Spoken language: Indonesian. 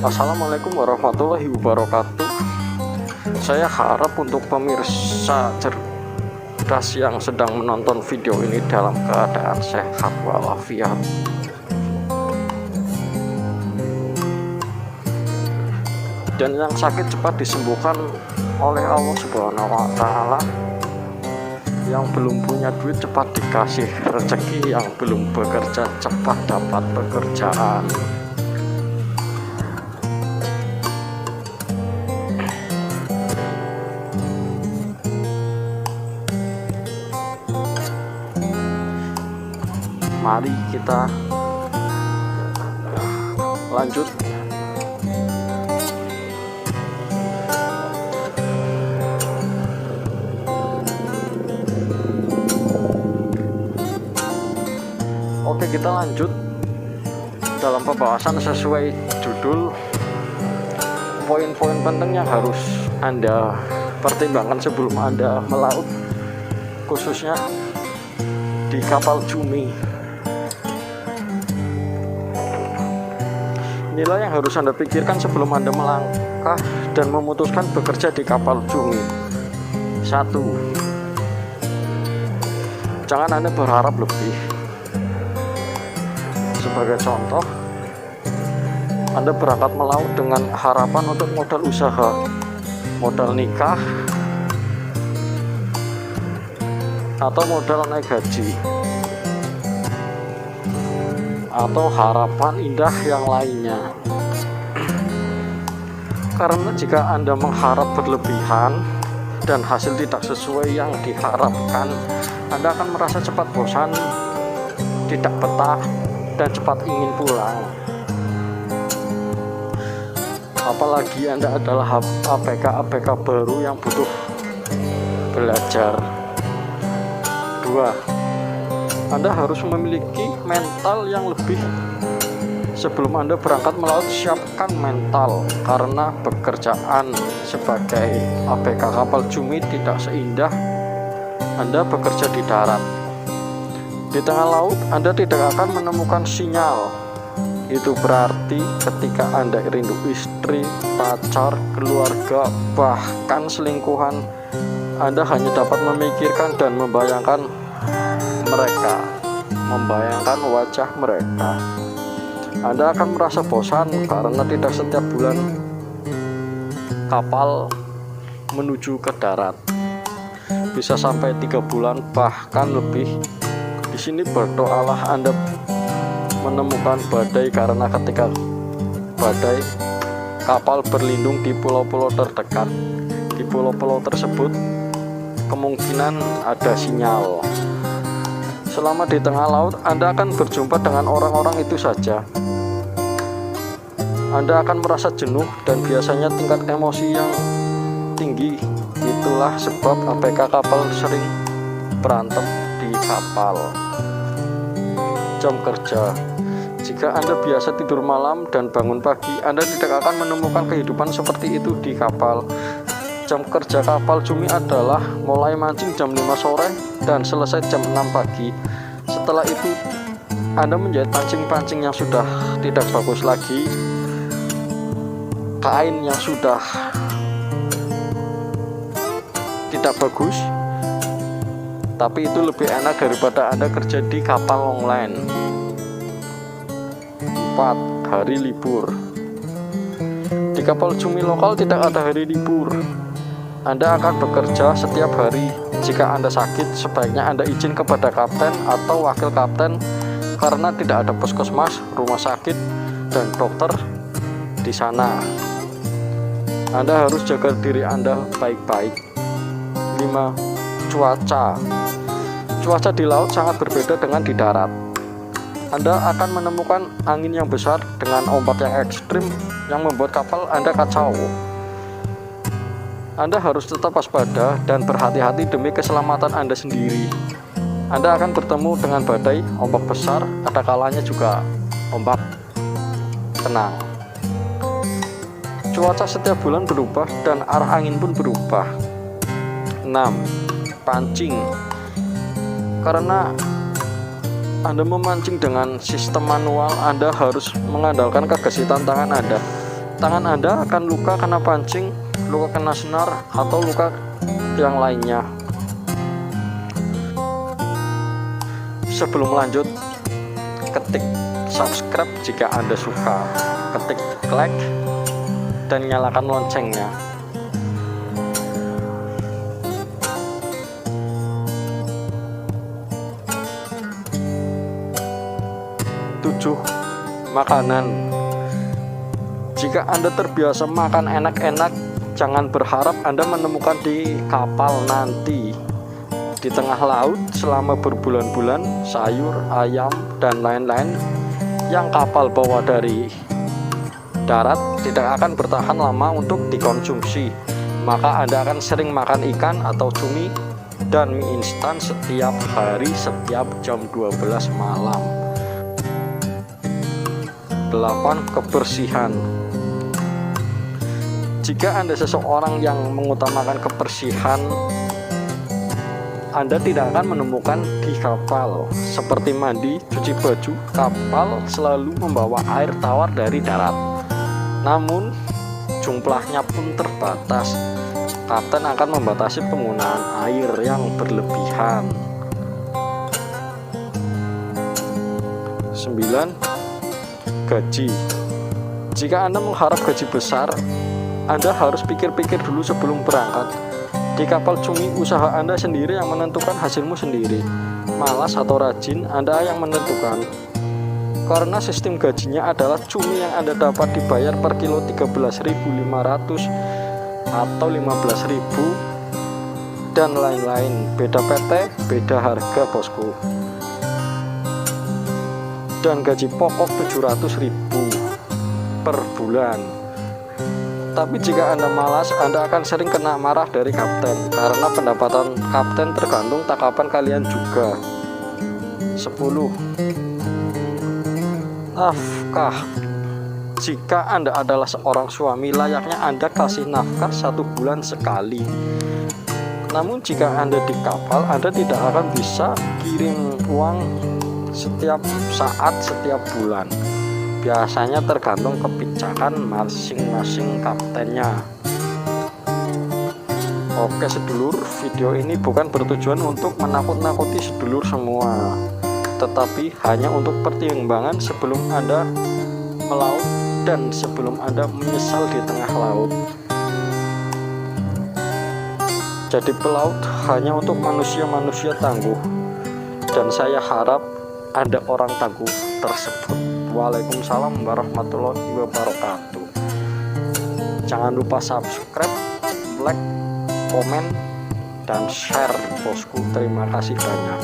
Assalamualaikum warahmatullahi wabarakatuh. Saya harap untuk pemirsa cerdas yang sedang menonton video ini dalam keadaan sehat walafiat. Dan yang sakit cepat disembuhkan oleh Allah Subhanahu wa Ta'ala. Yang belum punya duit cepat dikasih rezeki, yang belum bekerja cepat dapat pekerjaan. Mari kita lanjut. Oke, kita lanjut dalam pembahasan sesuai judul. Poin-poin penting yang harus Anda pertimbangkan sebelum Anda melaut, khususnya di kapal cumi. Inilah yang harus Anda pikirkan sebelum Anda melangkah dan memutuskan bekerja di kapal cumi. 1. Jangan Anda berharap lebih. Sebagai contoh, Anda berangkat melaut dengan harapan untuk modal usaha, modal nikah, atau modal naik gaji, atau harapan indah yang lainnya. Karena jika Anda mengharap berlebihan dan hasil tidak sesuai yang diharapkan, Anda akan merasa cepat bosan, tidak betah, dan cepat ingin pulang. Apalagi Anda adalah ABK baru yang butuh belajar. 2. Anda harus memiliki mental yang lebih. Sebelum Anda berangkat melaut, siapkan mental, karena pekerjaan sebagai ABK kapal cumi tidak seindah Anda bekerja di darat. Di tengah laut, Anda tidak akan menemukan sinyal. Itu berarti ketika Anda rindu istri, pacar, keluarga, bahkan selingkuhan, Anda hanya dapat memikirkan dan membayangkan mereka, membayangkan wajah mereka. Anda akan merasa bosan karena tidak setiap bulan kapal menuju ke darat. Bisa sampai 3 bulan bahkan lebih. Di sini berdoalah Anda menemukan badai, karena ketika badai, kapal berlindung di pulau-pulau terdekat. Di pulau-pulau tersebut kemungkinan ada sinyal. Selama di tengah laut, Anda akan berjumpa dengan orang-orang itu saja. Anda akan merasa jenuh dan biasanya tingkat emosi yang tinggi. Itulah sebab ABK kapal sering berantem di kapal. Jam kerja. Jika Anda biasa tidur malam dan bangun pagi, Anda tidak akan menemukan kehidupan seperti itu di kapal. Jam kerja kapal cumi adalah mulai mancing jam 5 sore dan selesai jam 6 pagi. Setelah itu, Anda menjahit pancing-pancing yang sudah tidak bagus lagi, kain yang sudah tidak bagus, tapi itu lebih enak daripada Anda kerja di kapal online. 4. Hari libur. Di kapal cumi lokal tidak ada hari libur. Anda akan bekerja setiap hari. Jika Anda sakit, sebaiknya Anda izin kepada kapten atau wakil kapten, karena tidak ada puskesmas, rumah sakit, dan dokter di sana. Anda harus jaga diri Anda baik-baik. 5. Cuaca. Cuaca di laut sangat berbeda dengan di darat. Anda akan menemukan angin yang besar dengan ombak yang ekstrim yang membuat kapal Anda kacau. Anda harus tetap waspada dan berhati-hati demi keselamatan Anda sendiri. Anda akan bertemu dengan badai, ombak besar, ada kalanya juga ombak. Tenang. Cuaca setiap bulan berubah dan arah angin pun berubah. 6. Pancing. Karena Anda memancing dengan sistem manual, Anda harus mengandalkan kegesitan tangan Anda. tangan Anda akan luka kena pancing, luka kena senar, atau luka yang lainnya. Sebelum lanjut, ketik subscribe jika Anda suka, ketik like, dan nyalakan loncengnya. Makanan. Jika Anda terbiasa makan enak-enak, jangan berharap Anda menemukan di kapal nanti. Di tengah laut selama berbulan-bulan, sayur, ayam, dan lain-lain yang kapal bawa dari darat tidak akan bertahan lama untuk dikonsumsi. Maka Anda akan sering makan ikan atau cumi dan mie instan setiap hari setiap jam 12 malam. 8. Kebersihan. Jika Anda seseorang yang mengutamakan kebersihan, Anda tidak akan menemukan di kapal. Seperti mandi, cuci baju, kapal selalu membawa air tawar dari darat. Namun, jumlahnya pun terbatas. Kapten akan membatasi penggunaan air yang berlebihan. 9. Gaji. Jika Anda mengharap gaji besar, Anda harus pikir-pikir dulu sebelum berangkat. Di kapal cumi, usaha Anda sendiri yang menentukan hasilmu sendiri. Malas atau rajin, Anda yang menentukan. Karena sistem gajinya adalah cumi yang Anda dapat dibayar per kilo 13.500 atau 15.000 dan lain-lain. Beda PT, beda harga, bosku. Dan gaji pokok 700.000 per bulan. Tapi jika Anda malas, Anda akan sering kena marah dari kapten, karena pendapatan kapten tergantung tangkapan kalian juga. 10. Nafkah. Jika Anda adalah seorang suami, layaknya Anda kasih nafkah 1 bulan sekali. Namun jika Anda di kapal, Anda tidak akan bisa kirim uang setiap saat, setiap bulan. Biasanya tergantung kebijakan masing-masing kaptennya. Oke sedulur, video ini bukan bertujuan untuk menakut-nakuti sedulur semua, tetapi hanya untuk pertimbangan sebelum Anda melaut dan sebelum Anda menyesal di tengah laut. Jadi pelaut hanya untuk manusia-manusia tangguh, dan saya harap Anda orang tangguh tersebut. Waalaikumsalam warahmatullahi wabarakatuh. Jangan lupa subscribe, like, komen, dan share, bosku. Terima kasih banyak.